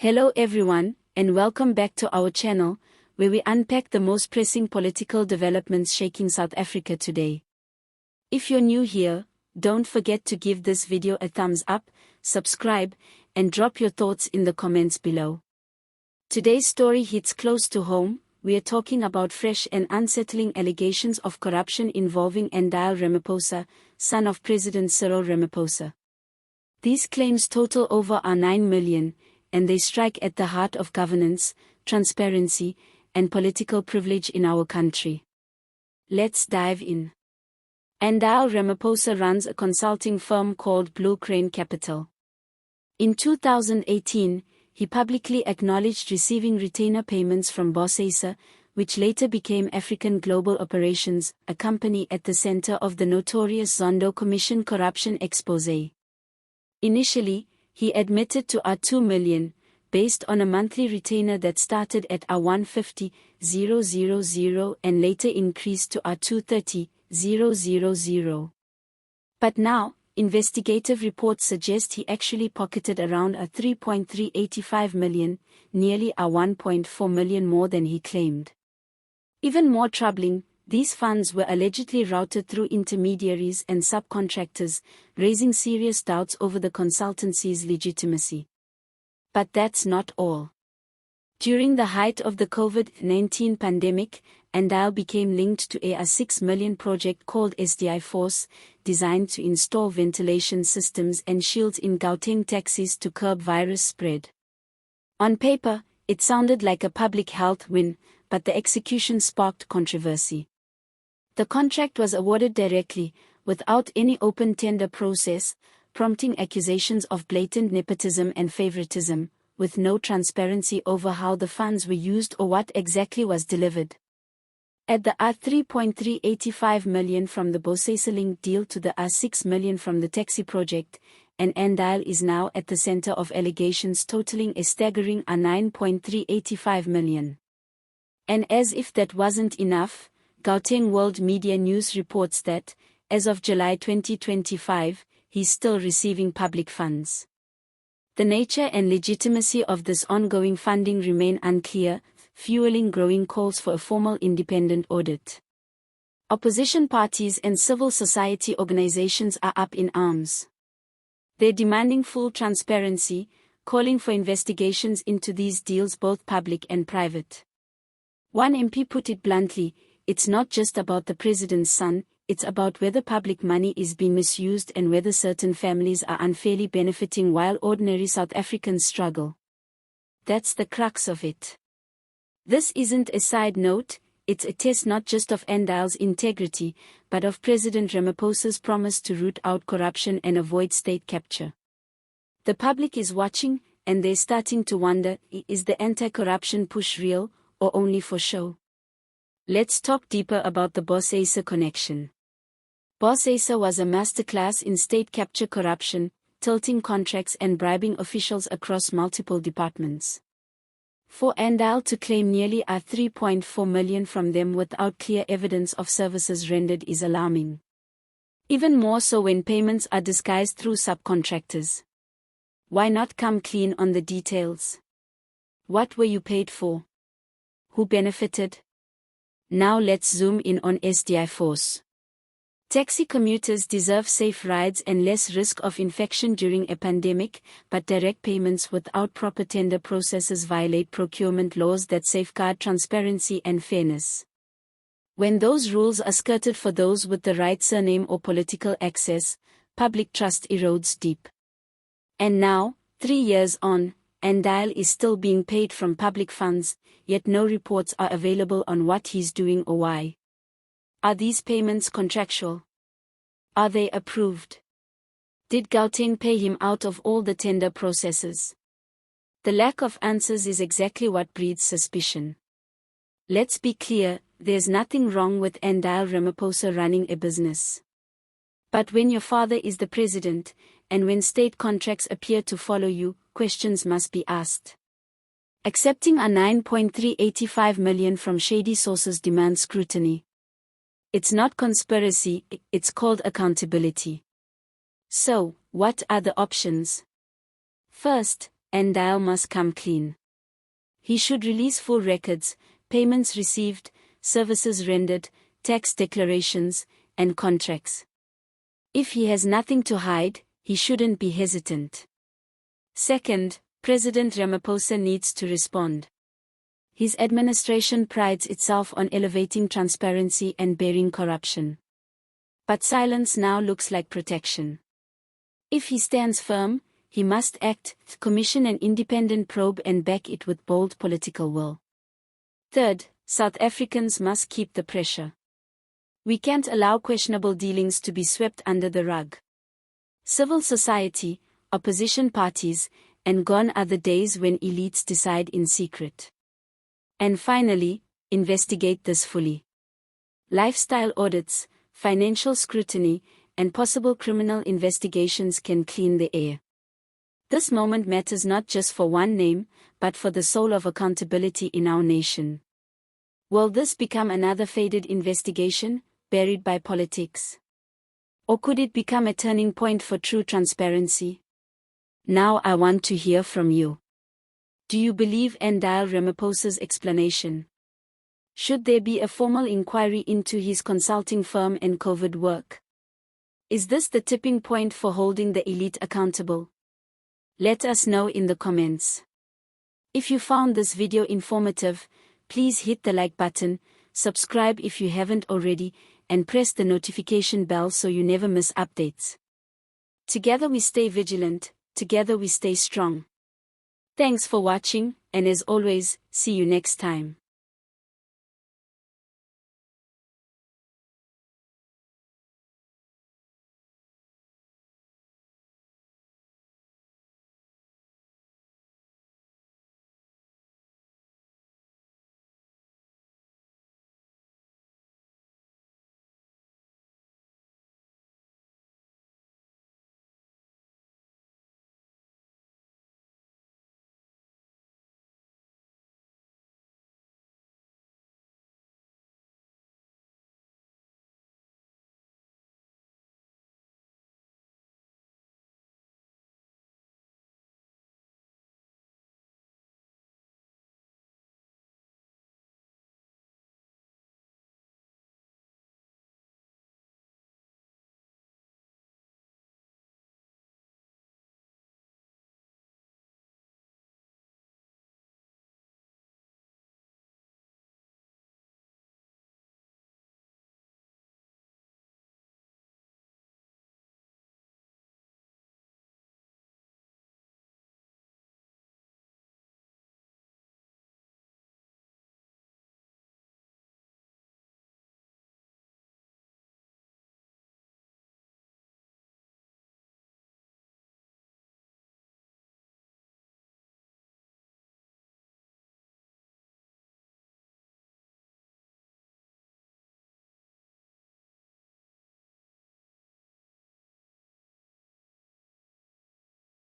Hello everyone, and welcome back to our channel, where we unpack the most pressing political developments shaking South Africa today. If you're new here, don't forget to give this video a thumbs up, subscribe, and drop your thoughts in the comments below. Today's story hits close to home. We are talking about fresh and unsettling allegations of corruption involving Andile Ramaphosa, son of President Cyril Ramaphosa. These claims total over 9 million, and they strike at the heart of governance, transparency, and political privilege in our country. Let's dive in. Andile Ramaphosa runs a consulting firm called Blue Crane Capital. In 2018, he publicly acknowledged receiving retainer payments from Bosesa, which later became African Global Operations, a company at the center of the notorious Zondo Commission corruption expose. Initially, he admitted to 2 million, based on a monthly retainer that started at 150,000 and later increased to 230,000. But now, investigative reports suggest he actually pocketed around 3.385 million, nearly 1.4 million more than he claimed. Even more troubling, these funds were allegedly routed through intermediaries and subcontractors, raising serious doubts over the consultancy's legitimacy. But that's not all. During the height of the COVID-19 pandemic, Andile became linked to a 6 million project called SDI Force, designed to install ventilation systems and shields in Gauteng taxis to curb virus spread. On paper, it sounded like a public health win, but the execution sparked controversy. The contract was awarded directly, without any open tender process, prompting accusations of blatant nepotism and favoritism, with no transparency over how the funds were used or what exactly was delivered. Add the 3.385 million from the Bosesa Link deal to the 6 million from the taxi project, and Andile is now at the center of allegations totaling a staggering 9.385 million. And as if that wasn't enough, Gauteng World Media News reports that, as of July 2025, he's still receiving public funds. The nature and legitimacy of this ongoing funding remain unclear, fueling growing calls for a formal independent audit. Opposition parties and civil society organizations are up in arms. They're demanding full transparency, calling for investigations into these deals, both public and private. One MP put it bluntly, "It's not just about the president's son, it's about whether public money is being misused and whether certain families are unfairly benefiting while ordinary South Africans struggle." That's the crux of it. This isn't a side note, it's a test not just of Andile's integrity, but of President Ramaphosa's promise to root out corruption and avoid state capture. The public is watching, and they're starting to wonder, is the anti-corruption push real, or only for show? Let's talk deeper about the Bosesa connection. Bosesa was a masterclass in state capture corruption, tilting contracts and bribing officials across multiple departments. For Andile to claim nearly 3.4 million from them without clear evidence of services rendered is alarming. Even more so when payments are disguised through subcontractors. Why not come clean on the details? What were you paid for? Who benefited? Now let's zoom in on SDI Force. Taxi commuters deserve safe rides and less risk of infection during a pandemic, but direct payments without proper tender processes violate procurement laws that safeguard transparency and fairness. When those rules are skirted for those with the right surname or political access, public trust erodes deep. And now, 3 years on, Andile is still being paid from public funds, yet no reports are available on what he's doing or why. Are these payments contractual? Are they approved? Did Gauteng pay him out of all the tender processes? The lack of answers is exactly what breeds suspicion. Let's be clear, there's nothing wrong with Andile Ramaphosa running a business. But when your father is the president, and when state contracts appear to follow you, questions must be asked. Accepting 9.385 million from shady sources demands scrutiny. It's not conspiracy, it's called accountability. So, what are the options? First, Andile must come clean. He should release full records, payments received, services rendered, tax declarations, and contracts. If he has nothing to hide, he shouldn't be hesitant. Second, President Ramaphosa needs to respond. His administration prides itself on elevating transparency and bearing corruption. But silence now looks like protection. If he stands firm, he must act, commission an independent probe and back it with bold political will. Third, South Africans must keep the pressure. We can't allow questionable dealings to be swept under the rug. Civil society, opposition parties, and gone are the days when elites decide in secret. And finally, investigate this fully. Lifestyle audits, financial scrutiny, and possible criminal investigations can clean the air. This moment matters not just for one name, but for the soul of accountability in our nation. Will this become another faded investigation, buried by politics? Or could it become a turning point for true transparency? Now I want to hear from you. Do you believe Andile Ramaphosa's explanation? Should there be a formal inquiry into his consulting firm and covert work? Is this the tipping point for holding the elite accountable? Let us know in the comments. If you found this video informative, please hit the like button, subscribe if you haven't already, and press the notification bell so you never miss updates. Together we stay vigilant, together we stay strong. Thanks for watching, and as always, see you next time.